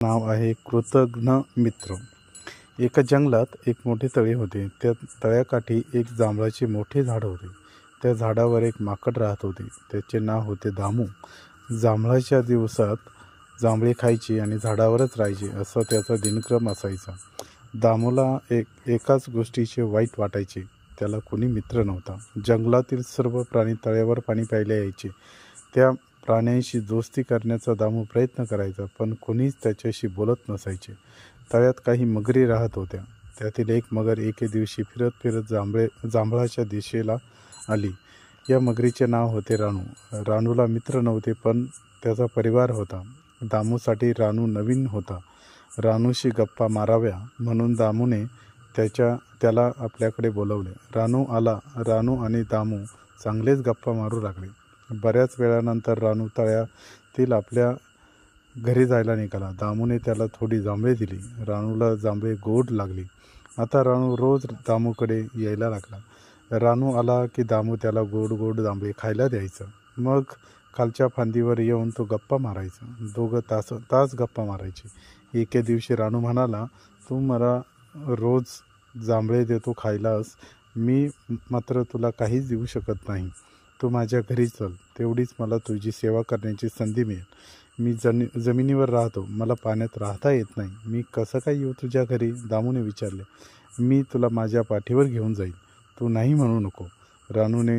नाव आहे कृतघ्न मित्र। एका जंगलात एक मोठे तळे होते। त्या तळ्याकाठी एक जांभळाचे मोठे झाड होते। त्या झाडावर एक माकड राहत होते। त्याचे नाव होते दामू। जांभळाच्या दिवसात जांभळे खायचे आणि झाडावरच राहायचे, असा त्याचा दिनक्रम असायचा। दामूला एकाच गोष्टीचे वाईट वाटायचे, त्याला कोणी मित्र नव्हता। जंगलातील सर्व प्राणी तळ्यावर पाणी प्यायला यायचे। त्या प्राण्यांशी दोस्ती करण्याचा दामू प्रयत्न करायचा, पण कोणीच त्याच्याशी बोलत नसायचे। तळ्यात काही मगरी राहत होत्या। त्यातील एक मगर एके दिवशी फिरत फिरत जांभळाच्या दिशेला आली। या मगरीचे नाव होते रानू। रानूला मित्र नव्हते, पण त्याचा परिवार होता। दामूसाठी रानू नवीन होता। रानूशी गप्पा माराव्या म्हणून दामूने त्याला आपल्याकडे बोलवले। रानू आला। रानू आणि दामू चांगलेच गप्पा मारू लागले। बऱ्याच वेळानंतर रानू तळ्यातील आपल्या घरी जायला निघाला। दामूने त्याला थोडी जांभळे दिली। रानूला जांभळे गोड लागली। आता रानू रोज दामूकडे यायला लागला। रानू आला की दामू त्याला गोड गोड जांभळे खायला द्यायचा। मग खालच्या फांदीवर येऊन तो गप्पा मारायचा। दोघं तास गप्पा मारायचे। एके दिवशी रानू म्हणाला, तू मला रोज जांभळे देतो खायलास, मी मात्र तुला काहीच देऊ शकत नाही। तू माझ्या घरी चल, तेवढीच मला तुझी सेवा करण्याची संधी मिळेल। मी जमिनीवर राहतो, मला पाण्यात राहता येत नाही, मी कसं काय येऊ तुझ्या घरी? दामूने विचारले। मी तुला माझ्या पाठीवर घेऊन जाईल, तू नाही म्हणू नको। रानूने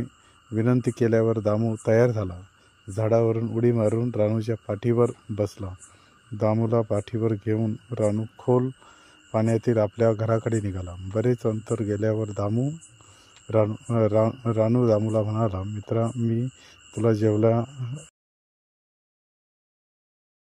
विनंती केल्यावर दामू तयार झाला। झाडावरून उडी मारून रानूच्या पाठीवर बसला। दामूला पाठीवर घेऊन रानू खोल पाण्यातील आपल्या घराकडे निघाला। बरेच अंतर गेल्यावर रानू दामूला म्हणाला, मित्रा, मी तुला